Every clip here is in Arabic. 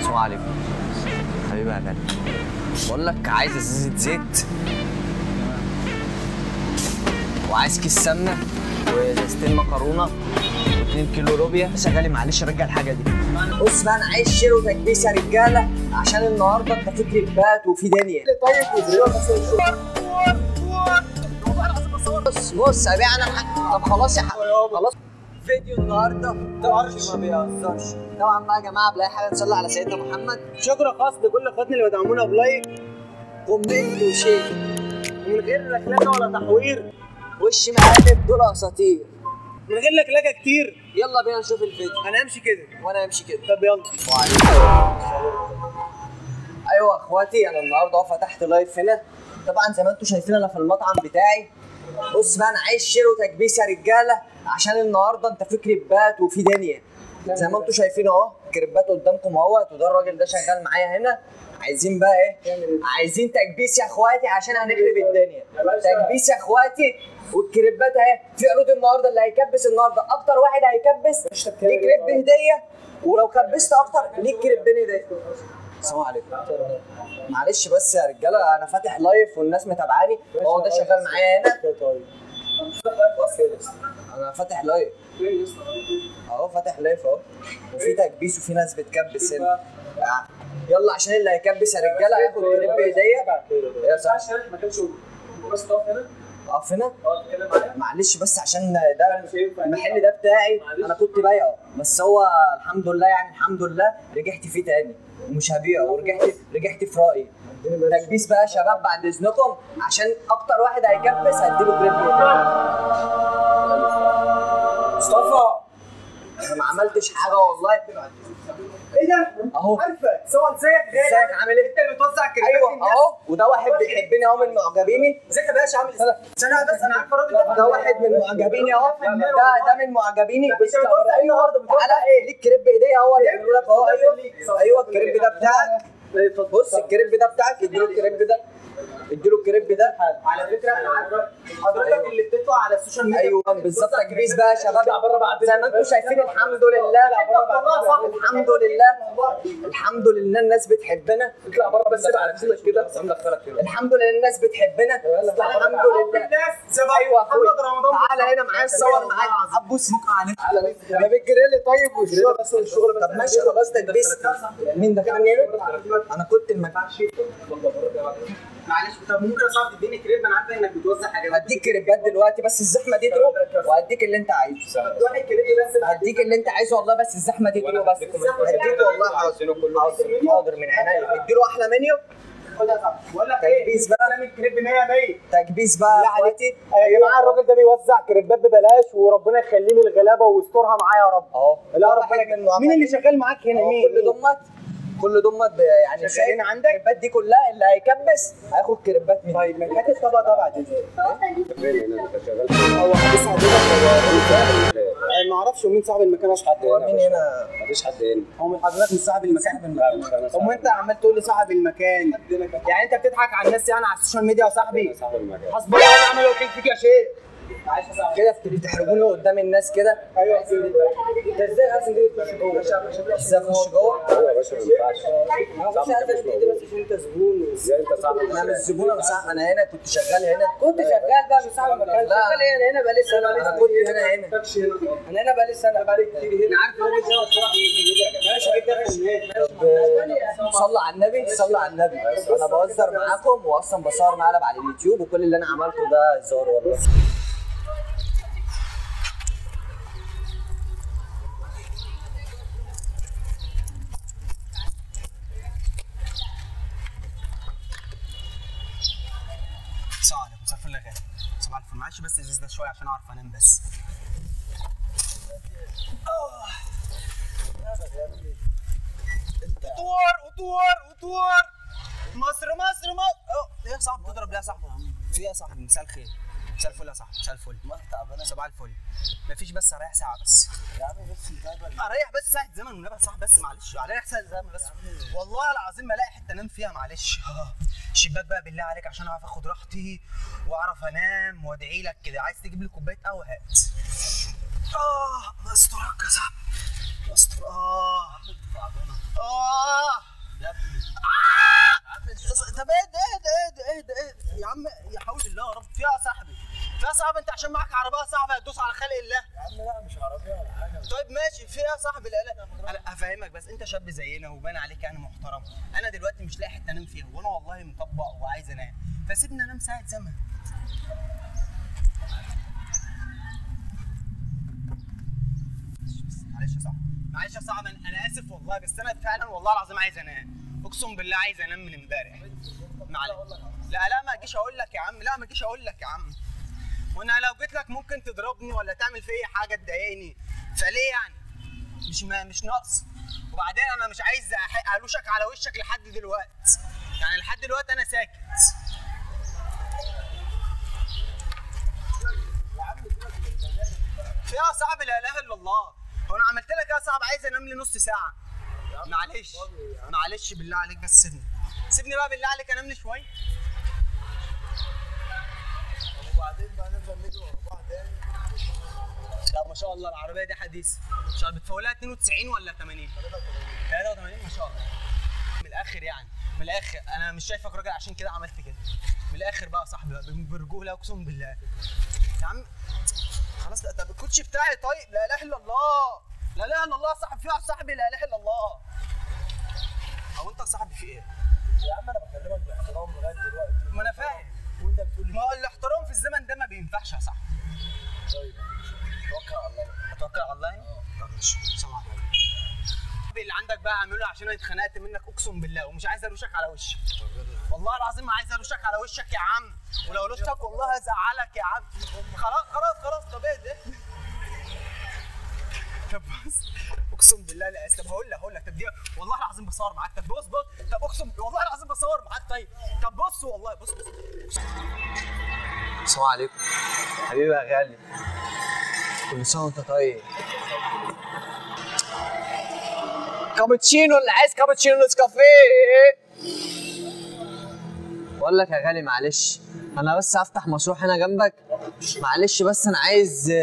السلام عليكم حبيبي يا غالي. بقول لك عايز ازازه زيت وعايز كيس سمنه وازازتين مكرونه و2 كيلو لوبيا. بس يا غالي معلش رجع الحاجه دي. بص بقى انا عايز شيرو تكبيس يا رجاله عشان النهارده انت في كريبات وفي دنيا. طيب بص ابيع انا معاك. طب خلاص يا حبيبي خلاص. فيديو النهارده طبعا ما بيهزرش. طبعا بقى يا جماعه بلاقي حاجه نصلي على سيدنا محمد. شكر خاص لكل اخواتنا اللي بيدعمونا بلايك كومنت وشير ومن غير لكلكه ولا تحوير. وش مقالب دول اساطير من غير لكلكه كتير. يلا بينا نشوف الفيديو. انا همشي كده وانا همشي كده. طب يلا. ايوه اخواتي انا النهارده فتحت لايف هنا. طبعا زي ما انتم شايفين انا في المطعم بتاعي. بص بقى انا عايز شيرو تكبيس يا رجاله عشان النهارده انت في كريبات وفي دنيا. زي ما انتم شايفين اهو كريبات قدامكم اهوت وده الراجل ده شغال معايا هنا. عايزين بقى ايه؟ عايزين تكبيس يا اخواتي عشان هنخرب الدنيا. تكبيس يا اخواتي والكريبات اهي. في عروض النهارده اللي هيكبس النهارده اكتر واحد هيكبس ليه كريب هديه، ولو كبست اكتر ليك كريبين هديه. السلام عليكم. معلش بس يا رجاله انا فاتح لايف والناس متابعاني. هو ده شغال معايا هنا. انا فاتح لايف اهو. فاتح لايف اهو وفي تكبيس وفي ناس بتكبس هنا. يلا عشان اللي هيكبس يا رجاله هياخد كريب هديه. يا صاحبي ما كانش بس تقف هنا. اقف هنا؟ معلش بس عشان ده المحل ده بتاعي انا كنت بايعه بس هو الحمد لله يعني الحمد لله رجعت فيه تاني ومش هبيعه ورجعت في رايي. تكبيس بقى يا شباب بعد اذنكم عشان اكتر واحد هيكبس هديله كريب. مصطفى انا ما عملتش حاجه والله. ايه ده؟ اهو عارفك سواء ازيك ازيك عامل ايه؟ انت اللي بتوزع الكريبات. ايوه اهو وده واحد بيحبني اهو من معجبيني. ازيك يا باشا عامل ايه؟ ثانية بس انا عارف الراجل ده. ده واحد من معجبيني اهو. ده من معجبيني. بس النهارده تعالى ايه ليك كريب هديه هو اللي بيعملوا لك اهو. ايوه الكريب ده بتاعك. بص الكريب ده بتاعك اديله الكريب ده. اديله الكريب ده. على فكره انا عارف حضرتك اللي بتطلع على السوشيال ميديا. ايوه بالظبط تكبيس بقى يا شباب زي ما انتم شايفين. الحمد لله الحمد لله الناس بتحبنا. اطلع بره بس على فيسبوك كده. الحمد لله الناس بتحبنا. الحمد لله. ايوه محمد رمضان تعالى هنا معايا الصور معاك. ابوس على بالجريل. طيب والشغل طب ماشي خلاص تكبيس. مين ده كان انا كنت معلش. طب ممكن يا صاحبي تديني كريب؟ انا عارفه انك بتوزع حاجات. هديك كريبات دلوقتي بس الزحمه دي تروح وهديك اللي انت عايزه. واحد كريب بس. هديك اللي انت عايزه والله بس الزحمه دي تروح. بس هديك والله حاضر من عينيا. اديله احلى منيو. خد يا صاحبي بقول لك ايه تكبيس بقى. تعمل كريب 100 تكبيس بقى يا اخواتي. يا جماعه الراجل ده بيوزع كريبات ببلاش وربنا يخليه للغلابه ويسترها معايا يا رب. اهو لا ربنا. مين اللي شغال معاك هنا؟ مين؟ كل دمت يعني شغالين عندك. الكريبات دي كلها اللي هيكبس هياخد كريبات مني. طيب من حته الطبق ده بعد اذنك. هو حديث حضرتك ما اعرفش مين صاحب المكان. اصلا حد هو مين هنا؟ مفيش حد هنا. هو من حضرتك مش صاحب المكان؟ لا مش انا. طب وانت عمال تقول لي صاحب المكان يعني انت بتضحك على الناس يعني على السوشيال ميديا يا صاحبي؟ صاحب المكان. حسبي الله ونعم الوكيل فيك يا شيخ. كده بتحرجوني قدام الناس كده. ايوه انت ازاي اصلا تخش جوه؟ ازاي اخش جوه؟ ايوه يا باشا ما ينفعش. مش عايز تدي بس عشان انت زبون. ازاي انت صاحب انا مش زبون. انا هنا كنت شغال هنا. كنت شغال بقى مش صاحب المكان. شغال ايه؟ انا هنا بقالي سنه. انا كنت هنا انا هنا بقالي سنه. بقالي كتير هنا. انا عارف الراجل ده بصراحه ماشي جدا. طب صلوا على النبي. صلوا على النبي. انا بهزر معاكم واصلا بصور مقلب على اليوتيوب وكل اللي انا عملته ده هزار والله. السلام عليكم. مساء الفل يا غالي. صباح الفل. معلش بس الجهاز ده شويه عشان اعرف انام بس. قطور مصر. ايه يا صاحبي بتضرب ليه يا صاحبي؟ في ايه يا صاحبي؟ مساء الخير. مساء الفل يا صاحبي. مساء الفل. صباح الفل. مفيش بس اريح ساعه بس يا عم. بس اريح بس ساعه زمن والنبي يا صاحبي. بس معلش اريح ساعه زمن بس والله العظيم ما الاقي حته انام فيها. معلش الشباك بقى بالله عليك عشان اعرف اخد راحتي واعرف انام وادعي لك كده. عايز تجيب لي كوبايه قهوه هات. استرك يا صاحبي. استر. عشان معاك عربيه صاحبي هتدوس على خلق الله؟ يا عم لا مش عربيه ولا حاجه. طيب ماشي، في ايه يا صاحبي؟ انا افهمك بس، انت شاب زينا وبان عليك يعني محترم. انا دلوقتي مش لاقي حته انام فيها، وانا والله مطبق وعايز انام، فسيبني انام ساعه زمن. معلش يا صاحبي، معلش يا صاحبي، انا اسف والله، بس انا فعلا والله العظيم عايز انام، اقسم بالله عايز انام من امبارح. معلش. لا ما اجيش اقول لك يا عم، لا ما اجيش اقول لك يا عم، وانا لو جيت لك ممكن تضربني ولا تعمل فيا حاجه تضايقني، فليه يعني؟ مش ناقص. وبعدين انا مش عايز الوشك على وشك لحد دلوقتي، يعني لحد دلوقتي انا ساكت. في يا صاحبي لا اله الا الله، هو انا عملت لك يا صاحبي عايز انام لي نص ساعه؟ معلش بالله عليك بس سيبني بقى بالله عليك انام لي شويه. وبعدين بقى نفضل نجري ورا بعض تاني. لا ما شاء الله العربيه دي حديثه، مش عارف بتفولها 92 ولا 80؟ 83 ما شاء الله. من الاخر يعني، من الاخر انا مش شايفك راجل عشان كده عملت كده. من الاخر بقى يا صاحبي برجوله اقسم بالله يا عم. خلاص لا، طب الكوتشي بتاعي طيب. لا اله الا الله، لا اله الا الله يا صاحبي، في صاحبي لا اله الا الله. هو انت يا صاحبي في ايه؟ يا عم انا بكلمك باحترام لغايه دلوقتي. ما انا فاهم، وانت بتقول لي ما هو الاحترام في الزمن ده ما بينفعش يا صاحبي. طيب توكل على الله. اتوكل على الله. طب ماشي، سلام عليكم. اللي عندك بقى اعمله عشان انا اتخنقت منك اقسم بالله، ومش عايز الوشك على وشك. والله العظيم ما عايز الوشك على وشك يا عم، ولو لوشتك والله هزعلك يا عم. خلاص طب ايه ده؟ طب بص اقسم بالله لا، طب هقول لك طب دي والله العظيم بصور معاك. طب بص طب اقسم والله العظيم بصور معاك. طيب طب بص والله بص. السلام عليكم حبيبي يا غالي، كل سنه وانت طيب. كابتشينو، اللي عايز كابتشينو نسكافيه. بقول لك يا غالي معلش، انا بس هفتح مشروع هنا جنبك، معلش بس انا عايز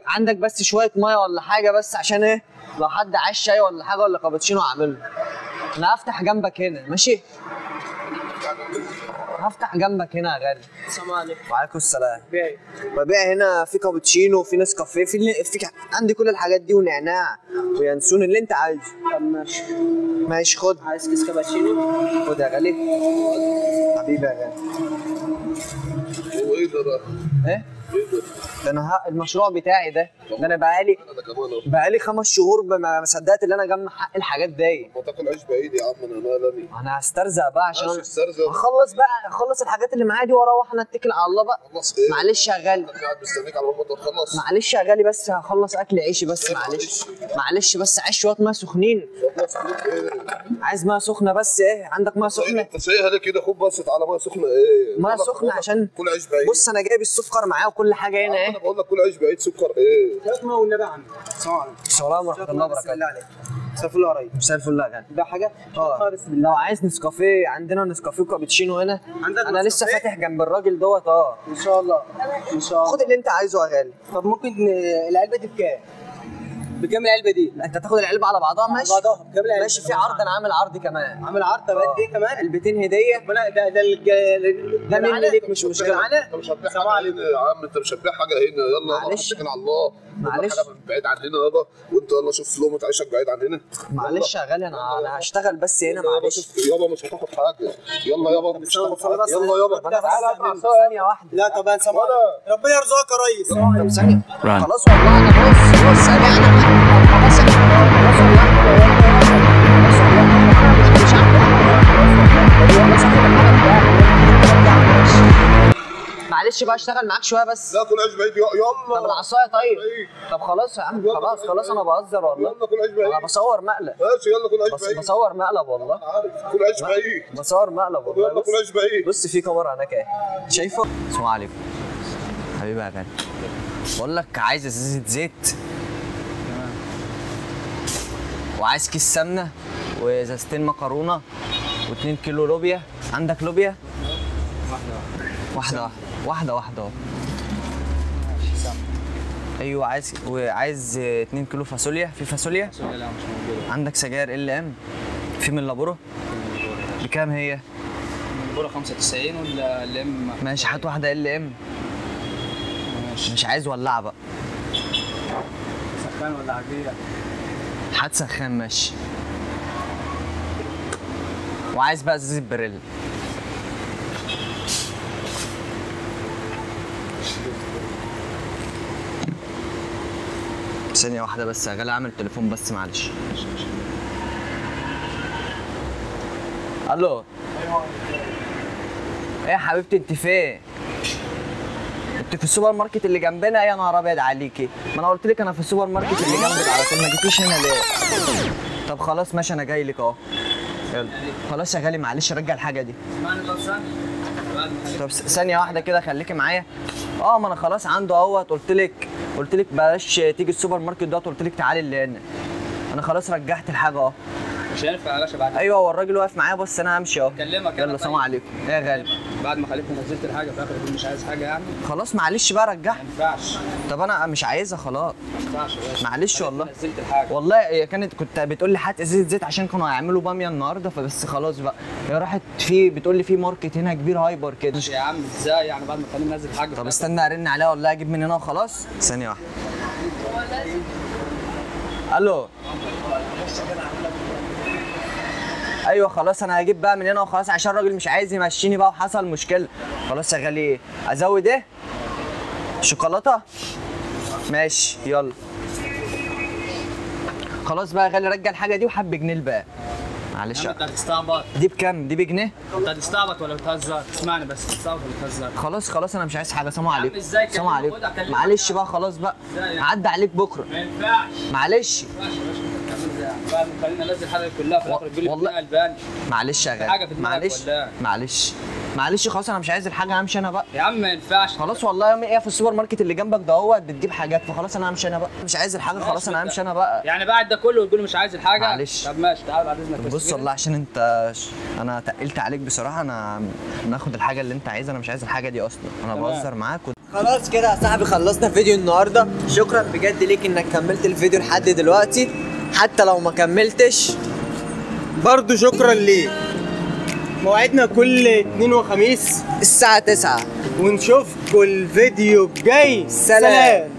عندك بس شويه ميه ولا حاجه، بس عشان ايه لو حد عايز شاي ولا حاجه ولا كابتشينو اعمله. انا هفتح جنبك هنا ماشي، هفتح جنبك هنا يا غالي. السلام عليكم. وعليكم السلام. ببيع هنا في كابتشينو وفي نسكافيه، في عندي كل الحاجات دي، ونعناع وينسون اللي انت عايزه. طب ماشي خد. عايز كيس كابتشينو؟ خد يا غالي. حبيبي يا غالي. هو ايه ده بقى؟ ايه؟ ده انا المشروع بتاعي ده انا بقالي 5 شهور ما صدقت ان انا اجمع حق الحاجات دي. ما تاكل عيش بعيد يا عم، انا مالني. انا هسترزق بقى عشان هخلص اخلص الحاجات اللي معايا دي واروح انا اتكل على الله بقى. خلص ايه؟ معلش يا غالي، انا قاعد مستنيك على ما تخلص. معلش يا غالي بس هخلص اكل عيشي بس. معلش بس عايز شويه ميه سخنين. عايز ميه سخنه بس. ايه عندك ميه سخنه؟ انت سايقها ليه كده؟ خد بس على ميه سخنه. ايه ميه سخنه عشان كل عيش بعيد. بص انا جايب السكر معايا وكل حاجه هنا. ايه انا بقول لك كل عيش بعيد. سكر ايه؟ شكمه والنبي عندي. السلام عليكم. السلام ورحمه الله وبركاته. بالله عليك. مساء الفل يا ريس. مساء الفل يا غالي. ده حاجه؟ بس لو عايز نسكافيه عندنا نسكافيه كابتشينو هنا. عندك انا لسه فاتح جنب الراجل دوت. ان شاء الله ان شاء الله. خد اللي انت عايزه يا غالي. طب ممكن العلبه دي بكام؟ بكام العلبه دي؟ انت تاخد العلبه على بعضها ماشي؟ على بعضها بكام العلبه؟ ماشي، في عرض انا عامل عرض كمان. عامل عرض. طب قد ايه كمان؟ علبتين هديه. لا ده ده مني ليك مش مشكله. انت مش هتبيع حاجه هنا يا عم، انت مش هتبيع حاجه هنا. يلا معلش اتكل على الله. معلش بعيد عننا يابا، وانت يلا شوف لقمه عيشك بعيد عننا. معلش يا غالي، انا هشتغل بس هنا. معلش يابا مش هتاخد حاجه. يلا يابا مش هتاخد حاجه. يلا يابا تعالى ثانيه واحده. لا طب انا سامع. ربنا يرزقك يا ريس. طب ثانيه خلاص والله. انا بص انا خلاص معلش بقى اشتغل معاك شويه بس. لا كل عيش بعيد. يلا طب العصايه طيب. طب خلاص يا عم، خلاص انا بهزر والله. يلا كل عيش بعيد. انا بصور مقلب. ماشي يلا كل عيش بعيد. بصور مقلب والله. كل عيش بعيد. بصور مقلب والله. يلا كل عيش بعيد. بص في كاميرا هناك اهي شايفه. السلام عليكم حبيبي يا غالي. بقول لك عايز ازازه زيت وعايز كيس سمنه وازازتين مكرونه و2 كيلو لوبيا. عندك لوبيا؟ واحده اهو. ايوه عايز 2 كيلو فاصوليا. في فاصوليا؟ لا مش موجوده. عندك سجاير ال ام؟ في من لابورو؟ بكام هي؟ البورة 95 ولا ال ام؟ ماشي هات واحده ال ام. مش عايز ولاعه بقى. سخان ولا عاديه؟ هتسخن ماشي. وعايز بقى ازازه بريل. ثانية واحدة بس يا غالي، اعمل تليفون بس معلش. الو. ايه يا حبيبتي انت فين؟ انت في السوبر ماركت اللي جنبنا؟ يا نهار ابيض عليكي، ما انا قلت لك انا في السوبر ماركت اللي جنبك على طول، ما جيتيش هنا ليه؟ طب خلاص ماشي انا جاي لك اهو. يلا خلاص يا غالي معلش رجع الحاجة دي. طب ثانية واحدة كده خليكي معايا. ما انا خلاص عنده اهوت، قلت لك بلاش تيجي السوبر ماركت دوت، قلت لك تعالي اللي هنا. انا خلاص رجعت الحاجة اهو. مش هينفع يا باشا بعد. ايوه هو الراجل واقف معايا، بس انا همشي اهو. اكلمك يلا سلام عليكم. ايه يا غالي؟ بعد ما خليتني نزلت الحاجه في الاخر تقول مش عايز حاجه يعني؟ خلاص معلش بقى رجعها. ما ينفعش. طب انا مش عايزها خلاص. ما ينفعش يا باشا. معلش والله. نزلت الحاجه. والله هي كنت بتقول لي هات ازازه زيت عشان كانوا هيعملوا باميه النهارده، فبس خلاص بقى. هي راحت بتقول لي في ماركت هنا كبير هايبر كده. ماشي يا عم ازاي يعني بعد ما خليني ننزل حاجه؟ طب استنى ارن عليها والله اجيب من هنا وخلاص. ثانيه واحده. الو. ايوه خلاص انا هجيب بقى من هنا وخلاص، عشان الراجل مش عايز يمشيني بقى وحصل مشكله. خلاص يا غالي ازود ايه؟ شوكولاته؟ ماشي يلا. خلاص بقى يا غالي رجع الحاجه دي وحب جنيه الباقي. معلش انت هتستعبط. دي بكام؟ دي بجنيه؟ انت هتستعبط ولا بتهزر؟ اسمعني بس، هتستعبط ولا بتهزر؟ خلاص انا مش عايز حاجه. سلام عليكم. ازاي كده؟ سلام عليكم. معلش بقى خلاص بقى هعدي عليك بكره. ما ينفعش. معلش. ما ينفعش يا باشا انت بتعمل ازاي؟ بعد ما خلينا ننزل الحاجه كلها في الاخر تقول لي والله قلبان. معلش يا غالي. حاجة في دماغك ولا؟ معلش خلاص انا مش عايز الحاجه، همشي انا بقى. يا عم ما ينفعش. خلاص والله ايه في السوبر ماركت اللي جنبك ده هو بتجيب حاجات، فخلاص انا همشي انا بقى. مش عايز الحاجه خلاص انا همشي انا بقى. يعني بعد ده كله وتقول مش عايز الحاجه؟ معلش. طب ماشي تعال بعد اذنك. بص والله عشان انت انا تقلت عليك بصراحه، انا ناخد الحاجه اللي انت عايزها، انا مش عايز الحاجه دي اصلا، انا بهزر معاك. خلاص كده يا صاحبي خلصنا فيديو النهارده. شكرا بجد ليك انك كملت الفيديو لحد دلوقتي، حتى لو ما كملتش برضو شكرا ليك. موعدنا كل اثنين وخميس الساعه 9 ونشوفكم الفيديو الجاي. سلام.